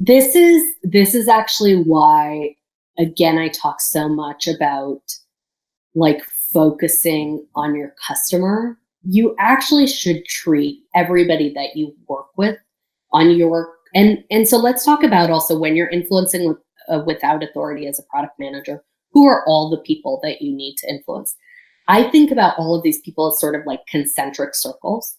This is actually why, again, I talk so much about like focusing on your customer. You actually should treat everybody that you work with on your and so let's talk about also when you're influencing without authority as a product manager. Who are all the people that you need to influence? I think about all of these people as sort of like concentric circles.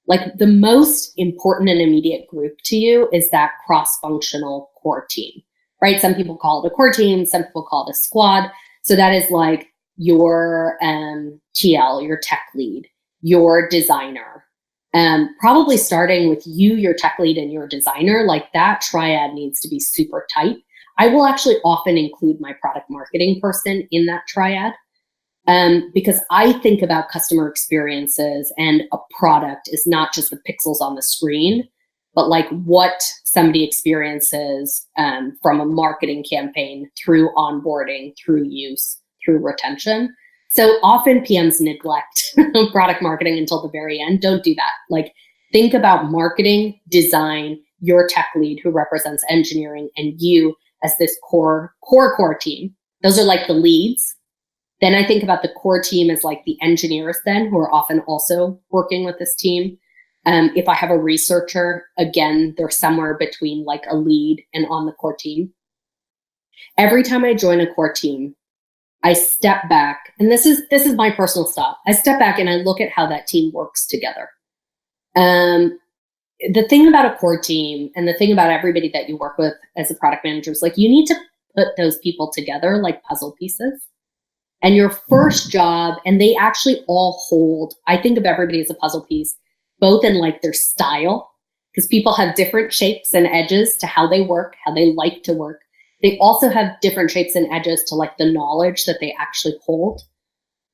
Like the most important and immediate group to you is that cross-functional core team, right? Some people call it a core team, some people call it a squad. So that is like your TL, your tech lead, your designer, probably starting with you, your tech lead, and your designer. Like that triad needs to be super tight. I will actually often include my product marketing person in that triad. Because I think about customer experiences and a product is not just the pixels on the screen, but like what somebody experiences from a marketing campaign through onboarding, through use, through retention. So often PMs neglect product marketing until the very end. Don't do that. Like think about marketing, design, your tech lead who represents engineering, and you as this core team. Those are like the leads. Then I think about the core team as like the engineers then, who are often also working with this team. If I have a researcher, again, they're somewhere between like a lead and on the core team. Every time I join a core team, I step back, and this is my personal style. I step back and I look at how that team works together. The thing about a core team and the thing about everybody that you work with as a product manager is like you need to put those people together like puzzle pieces. And your first job, and they actually all hold, I think of everybody as a puzzle piece, both in like their style, because people have different shapes and edges to how they work, how they like to work. They also have different shapes and edges to like the knowledge that they actually hold.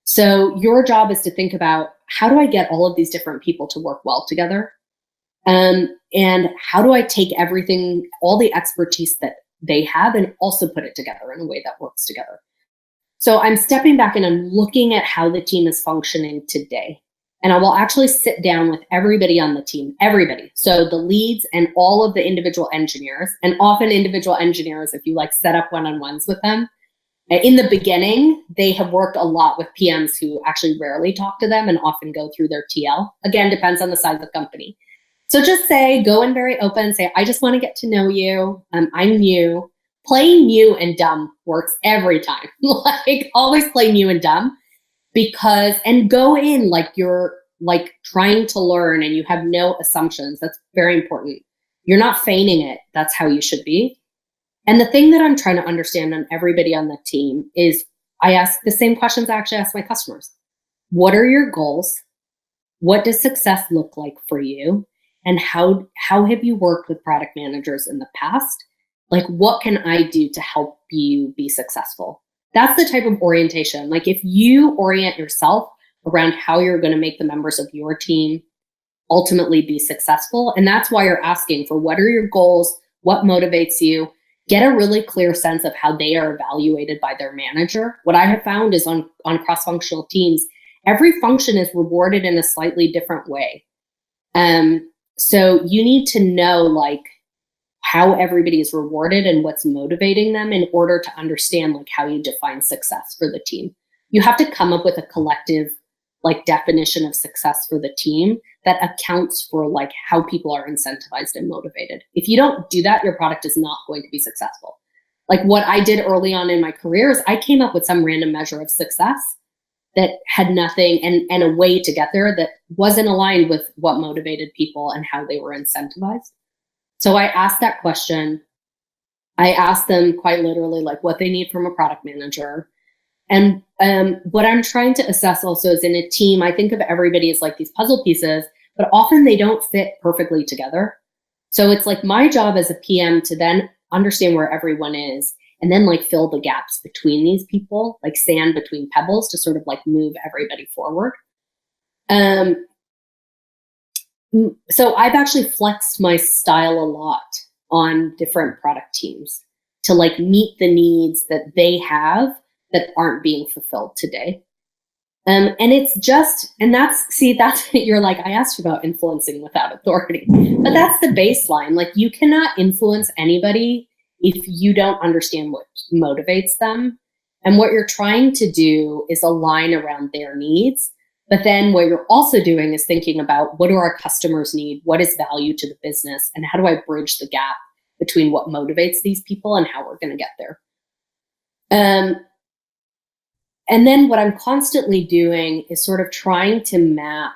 So your job is to think about how do I get all of these different people to work well together? And how do I take everything, all the expertise that they have and also put it together in a way that works together? So I'm stepping back and I'm looking at how the team is functioning today. And I will actually sit down with everybody on the team, everybody. So the leads and all of the individual engineers, and often individual engineers, if you like set up one-on-ones with them. In the beginning, they have worked a lot with PMs who actually rarely talk to them and often go through their TL. Again, depends on the size of the company. So just go in very open, say, I just want to get to know you. I'm new. Playing new and dumb works every time. Like always play new and dumb and go in like you're like trying to learn and you have no assumptions. That's very important. You're not feigning it. That's how you should be. And the thing that I'm trying to understand on everybody on the team is I ask the same questions I actually ask my customers. What are your goals? What does success look like for you? And how have you worked with product managers in the past? Like, what can I do to help you be successful? That's the type of orientation. Like if you orient yourself around how you're going to make the members of your team ultimately be successful. And that's why you're asking for what are your goals? What motivates you? Get a really clear sense of how they are evaluated by their manager. What I have found is on cross-functional teams, every function is rewarded in a slightly different way. So you need to know like how everybody is rewarded and what's motivating them in order to understand like how you define success for the team. You have to come up with a collective like definition of success for the team that accounts for like how people are incentivized and motivated. If you don't do that, your product is not going to be successful. Like what I did early on in my career is I came up with some random measure of success that had nothing and a way to get there that wasn't aligned with what motivated people and how they were incentivized. So I asked that question. I asked them quite literally like what they need from a product manager. And what I'm trying to assess also is in a team, I think of everybody as like these puzzle pieces, but often they don't fit perfectly together. So it's like my job as a PM to then understand where everyone is and then like fill the gaps between these people, like sand between pebbles to sort of like move everybody forward. So I've actually flexed my style a lot on different product teams to like meet the needs that they have that aren't being fulfilled today. And it's just, and that's, you're like, I asked you about influencing without authority, but that's the baseline. Like, you cannot influence anybody if you don't understand what motivates them. And what you're trying to do is align around their needs. But then what you're also doing is thinking about, what do our customers need? What is value to the business? And how do I bridge the gap between what motivates these people and how we're going to get there? And then what I'm constantly doing is sort of trying to map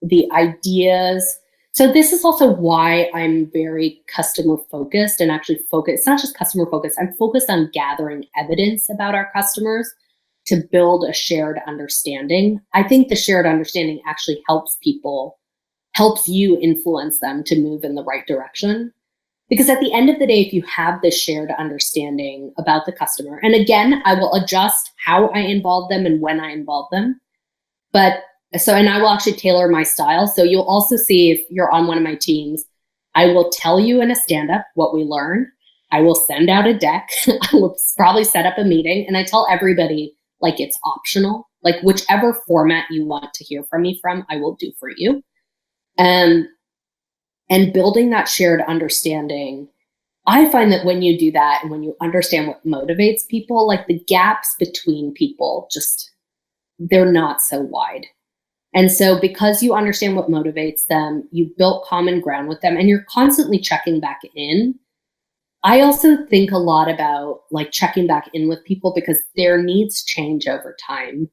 the ideas. So this is also why I'm very customer focused and actually focused. It's not just customer focused. I'm focused on gathering evidence about our customers to build a shared understanding. I think the shared understanding actually helps you influence them to move in the right direction. Because at the end of the day, if you have this shared understanding about the customer, and again, I will adjust how I involve them and when I involve them. And I will actually tailor my style. So you'll also see, if you're on one of my teams, I will tell you in a stand-up what we learned. I will send out a deck. I will probably set up a meeting, and I tell everybody, like, it's optional. Like, whichever format you want to hear from me from, I will do for you. And building that shared understanding, I find that when you do that and when you understand what motivates people, like, the gaps between people they're not so wide. And so because you understand what motivates them, you built common ground with them, and you're constantly checking back in. I also think a lot about, like, checking back in with people because their needs change over time.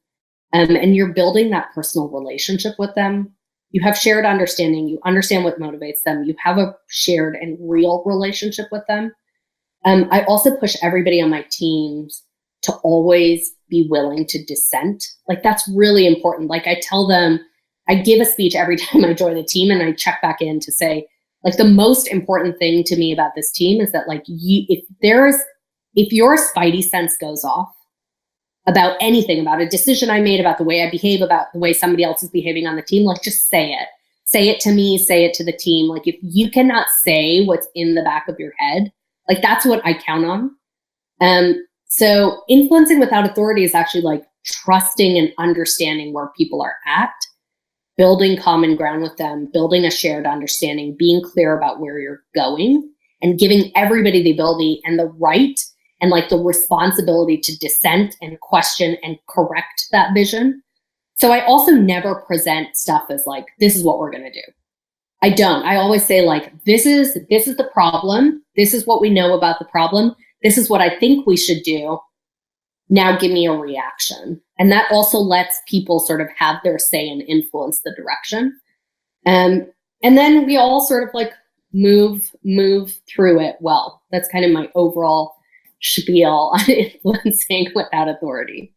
And you're building that personal relationship with them. You have shared understanding. You understand what motivates them. You have a shared and real relationship with them. I also push everybody on my teams to always be willing to dissent. Like, that's really important. Like, I tell them, I give a speech every time I join a team, and I check back in to say, like, the most important thing to me about this team is that, like, if your spidey sense goes off about anything, about a decision I made, about the way I behave, about the way somebody else is behaving on the team, like, just say it. Say it to me, say it to the team. Like, if you cannot say what's in the back of your head, like, that's what I count on. So influencing without authority is actually, like, trusting and understanding where people are at, building common ground with them, building a shared understanding, being clear about where you're going, and giving everybody the ability and the right and, like, the responsibility to dissent and question and correct that vision. So I also never present stuff as, like, this is what we're going to do. I don't. I always say, like, this is the problem. This is what we know about the problem. This is what I think we should do. Now give me a reaction. And that also lets people sort of have their say and influence the direction. And then we all sort of, like, move through it well. That's kind of my overall spiel on influencing without authority.